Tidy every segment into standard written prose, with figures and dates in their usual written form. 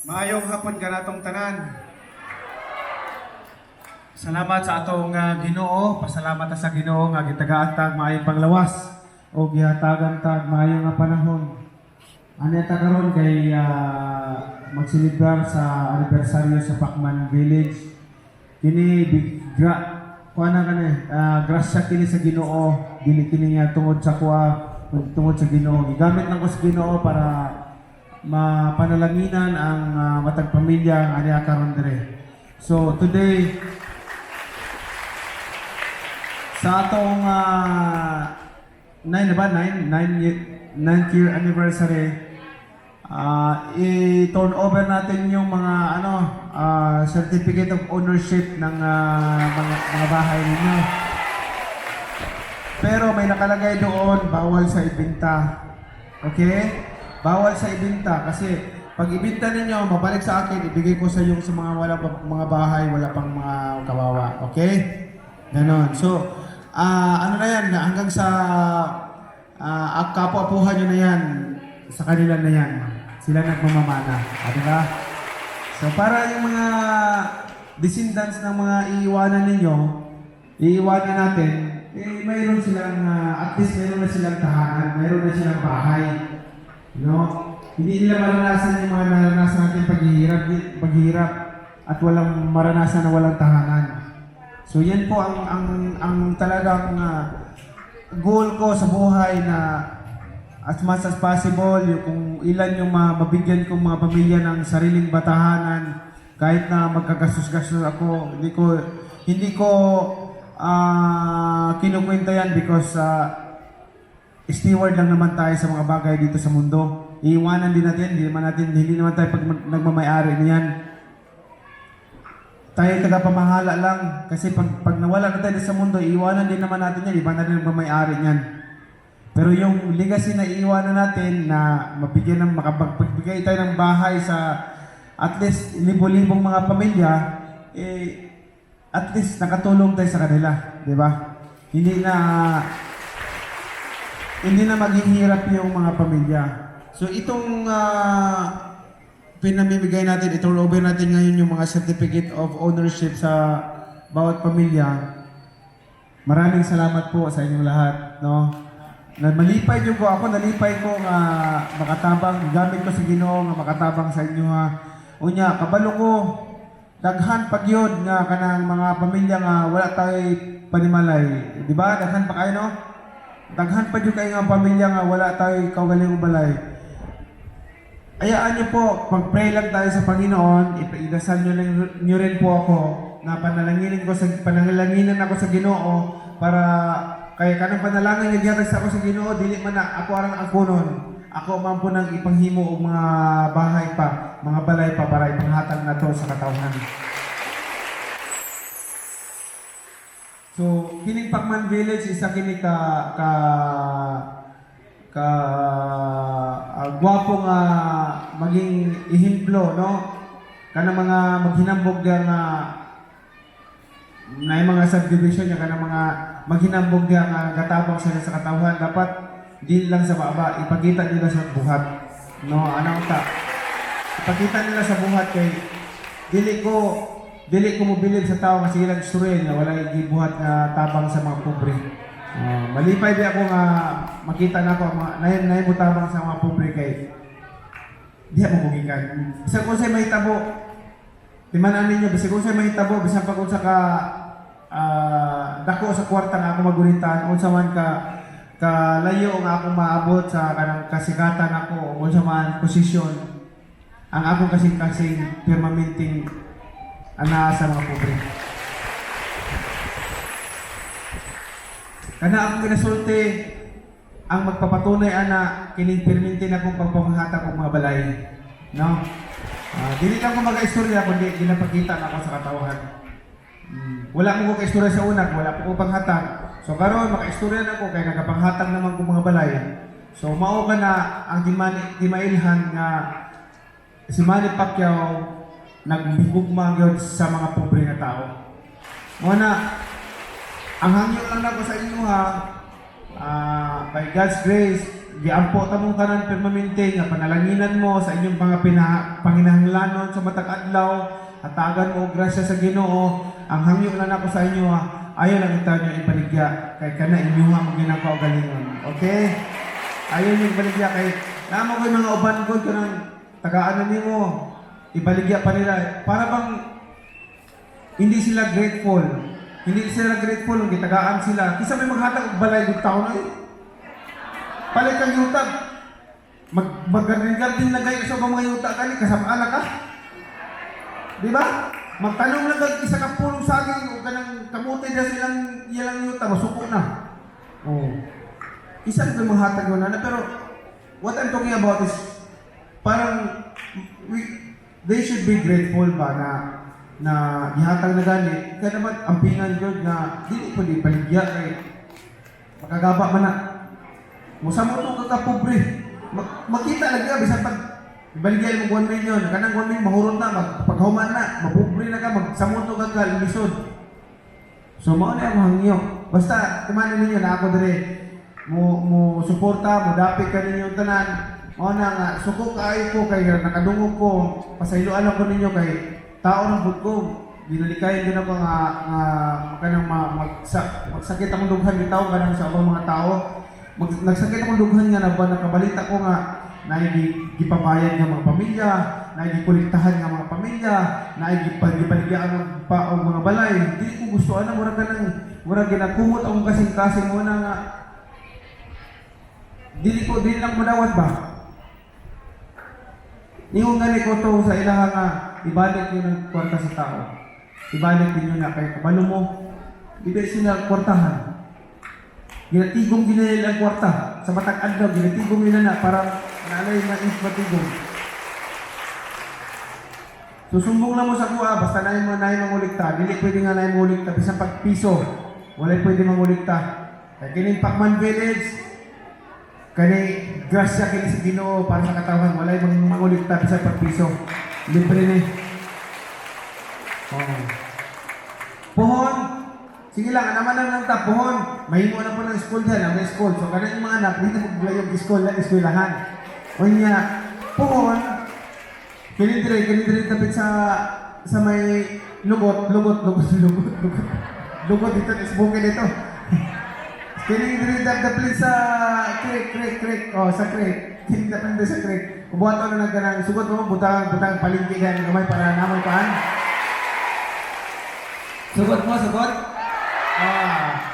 Maayong hapon ka natong tanan. Salamat sa atong Ginoo, pasalamat ta sa Ginoo nga gitagaan tag maayong panglawas o gihatagan tag maayong nga panahon. Ani ta karon kay magsilibrar sa anibersaryo sa Pacman Village. Kini kuana grasya kini sa Ginoo, dili kini nga tungod sa tungod sa Ginoo. Gigamit lang ko sa Ginoo para mapanalanginan ang matag pamilya nga niya karon dire. So today sa atong 9th year anniversary, i-turn over natin yung mga certificate of ownership ng mga bahay ninyo. Pero may nakalagay doon, bawal sa ibenta. Okay? Bawal sa ibenta kasi pag ibenta ninyo, mabalik sa akin, ibigay ko sa yung sa mga bahay, wala pang mga kawawa. Okay? Ganon. So, ano na yan, hanggang sa kapwa-apuhan nyo na yan, sa kanila na yan. Sila nagmamamana. Diba? So, para yung mga descendants ng mga iiwanan ninyo, iiwanan natin, mayroon silang, at least mayroon na silang tahanan, mayroon na silang bahay. Hindi nila maranasan yung mga naranasan natin paghihirap at walang maranasan na walang tahanan. So yan po ang talagang goal ko sa buhay, na as much as possible, kung ilan yung mabigyan kong mga pamilya ng sariling batahanan, kahit na magkagastos-gastos ako, hindi ko kinukwenta yan because steward lang naman tayo sa mga bagay dito sa mundo. Iiwanan din natin, hindi naman tayo pag nagmamayari niyan. Tayo tagapamahala lang. Kasi pag nawala na tayo sa mundo, iiwanan din naman natin yan. Iba na rin nagmamayari niyan. Pero yung legacy na iiwanan natin, na makapagbigay tayo ng bahay sa at least libo-libong mga pamilya, at least nakatulong tayo sa kanila. Di ba? Hindi na maging hirap yung mga pamilya. So itong pinamimigay natin, i-turn over natin ngayon yung mga certificate of ownership sa bawat pamilya. Maraming salamat po sa inyong lahat, no? Malipay yung ako, nalipay ko nga makatabang, gamit ko sa Ginoo nga makatabang sa inyo ha. Unya, kabalo ko, daghan pag yun nga kanang mga pamilya nga wala tayo panimalay. Di ba? Daghan pa kayo, no? Daghan pa yun kayo nga pamilya nga wala tayo kaugaling balay. Ayaan niyo po, mag-pray lang tayo sa Panginoon, ipagdasal niyo rin po ako na pananalanginin ako sa Ginoo para kaya kanang panalangin nagyatag sa ako sa Ginoo, dili man na ako arang angkunon. Ako man po nang ipanghimo og mga bahay pa, mga balay pa para ipanghatag na to sa katawhan. So, kining Pacman Village isa kini gwapo nga maging ihimplo, no? Kanang mga maghinambog nga na mga subdivision niya, kanang mga maghinambog nga katabang sila sa katawhan, dapat di lang sa baba, ipakita nila sa buhat, no? Ipakita nila sa buhat kay dili ko mobilib sa tao kasi ilang istorya nga wala gibuhat nga tabang sa mga pobre. Malipay di ako nga makita na ako nahin mo tabang sa mga pobre kay di ako kugikan. Bisag kung sa'y mahitabo, timanan ninyo, bisag kung sa'y mahitabo, bisag pa kung sa dako sa kwarta nga ako magunitan, kung sa man ka layo nga ako maabot sa kanang kasikatan ako, kung sa man posisyon, ang ako kasing permanenting ana sa mga pobre. Kana akong ginasulti ang magpapatunay ana kining permintin akong pagpamahatag og mga balay, no? Dili lang ko mag-istorya kundi ginapakita na ako sa katawhan. Wala ko ka-istorya sa una, wala ko panghatag. So karon maka-istorya na ko kay nagapanghatag naman ko mga balay. So mao ka na ang gimailhan nga si Manny Pacquiao nagbigugma gyud sa mga pobre nga tao. Mo na ang hangyo lang ako sa inyo ha, by God's grace, giampo ta mong tanan permanente nga panalanginan mo sa inyong mga panginahanglanon sa matag adlaw, hatagan mo og grasya sa Ginoo. Ang hangyo na nako sa inyo ayo lang ita nyo ibaligya kay kana inyo nga mo ginakaw galingon. Okay? Ayo nyo ibaligya kay namo koy mga uban ko kanang tagaan nimo ibaligya pa nila para bang hindi sila grateful. Hindi sila grateful kung gitagaan sila. Kisa may maghatag og balay ng taon ay palit kang yutag. Mag-garden na kayo sa mga yuta kani kasama ka. Di ba? Magtanong lang kag isa ka pulong saging o kanang kamuti na silang ilang yuta masuko na. Oh. Isa ko maghatag yun na pero what I'm talking about is parang they should be grateful ba na ihatag na gani. Kaya naman ampingan yun na di ko di paligya kay makagaba man na. Musamo to ka pobre. Makita lagi bisan pag ibaligyan mo 1 million, kanang 1 million mahurot na paghuman na, mapobre na ka magsamo to ka lisod. So mao na ang hangyo. Basta kumanin ninyo na ako dire mo suporta, mo dapit ka ninyo tanan. Mao na nga suko kaayo ko kay nakadungog ko, pasayloan ako ninyo kay tao ng bud ko. Ginalikayan din ako nga kanang magsakit akong dughan bitaw kanang sa ubang mga tao. Nagsakit akong dughan nga na ba nakabalita ko nga naigipabayad nga mga pamilya, naigikolektahan nga mga pamilya, naigipaligyan ng pa o mga balay. Hindi ko gusto mura ginakumot akong kasing-kasing mo na nga dili lang madawat ba? Ingon nga ko to sa ilaha nga ibalik yun ng kwarta sa tao. Ibalik din yun na kay kabalo mo. Hindi sila kwartahan. Ginatigong ginayal ang kwarta. Sa matag adlaw, ginatigong nila na para nalay na matigong. Susumbong lang mo sa kuha, basta na yung mangulikta. Dili pwede nga na yung mangulikta. Bisang pagpiso, wala pwede mangulikta. Kaya kining Pacman Village, kani grasya kini sa Ginoo para sa katawan, wala yung mangulikta bisang pagpiso. Libre ni. Oh. Pohon, sige lang, naman lang ta, pohon. Mahimo na po ng school dyan, may school. So, kanan yung mga anak, hindi magbulayog school lang, eskwelahan. O niya, pohon, kinidiri tapit sa may lugot dito, isbukin dito. Kinidiri tapit sa creek, o sa creek. Kinidiri sa creek. Kubuhat ko na nagkanang, sugot mo, butang palingki yan, kamay para naman paan. Sugot mo, sugot?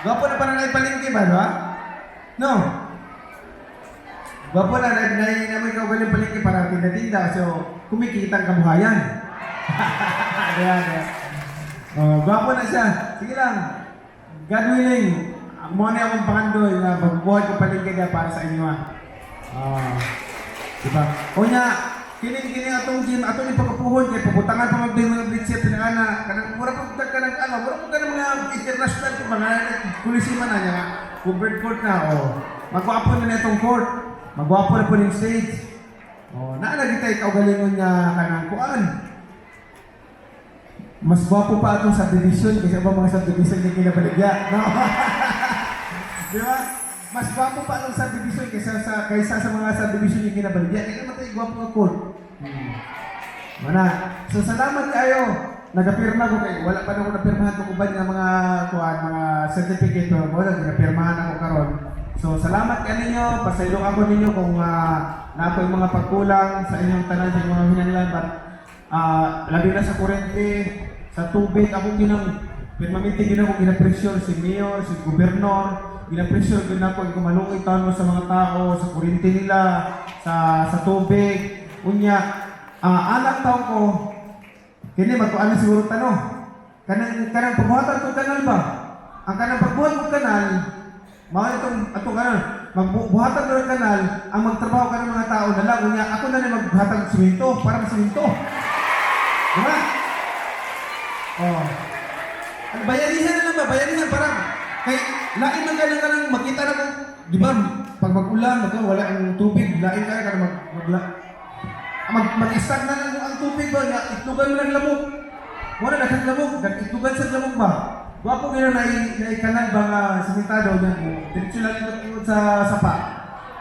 Gwapo na parang naipalingki ba, diba? No? Gwapo na, namin ka ugaling palingki para tinda-tinda, so kumikita ang kabuhayan. Gwapo na siya. Sige lang. God willing, mo na akong pangandoy na magbuhat ko palingki na para sa inyo. Diba? O niya, kining atong gym, atong ipakapuhon kay pabutangan pa magding mga blitzer pinakana kanang mura pa ka ng mura pa ka mga international ko mga kulisiman na niya covered court na magwapo na itong court magwapo na po yung stage naalagi tayo kaugalingon niya kanang kuan mas gwapo pa atong subdivision kaysa ba mga subdivision yung kinabaligya no? Di ba? Mas gwapo pa atong subdivision kaysa sa mga subdivision yung kinabaligya kaya naman tayo gwapo nga court Mana. So salamat kayo. Nagapirma ko kay wala pa na ako napirmahan ko ubad nga mga mga certificate mo wala napirmahan ako karon. So salamat kaninyo, pasaylo ako ninyo kung napo yung mga pagkulang sa inyong tanan sa mga hinanglan but labi na sa kuryente, sa tubig ako permanente ginako ginapressure si mayor, si gobernador, ginapressure ginako kumalungit taon sa mga tao sa kuryente nila, sa tubig. Unya, anak taon ko, kini magkuan na siguro tanong. Kanang pagbuhatan ko kanal ba? Ang kanang pagbuhat ko kanal, mao itong kanal, magbuhatan ko ng kanal, ang magtrabaho ka ng mga tao na lang, unya, ako na rin magbuhatan ng simento, para ng simento. Diba? Bayanihan na lang ba? Bayanihan para, kay, lain man ka lang makita na ko, di ba? Pag mag-ulan, wala ang tubig, lain ka mag-start na lang ang tubig ba? Itlugan mo ng lamok. Wala na kang lamok. Itlugan sa lamok ba? Wapo ngayon na ikanal ba nga simentado niya mo. Diretso lang ito sa sapa.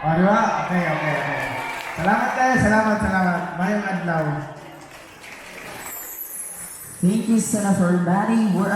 O, di ba? Okay. Salamat kayo, salamat. Mayong adlaw. Thank you, Senator Manny. We're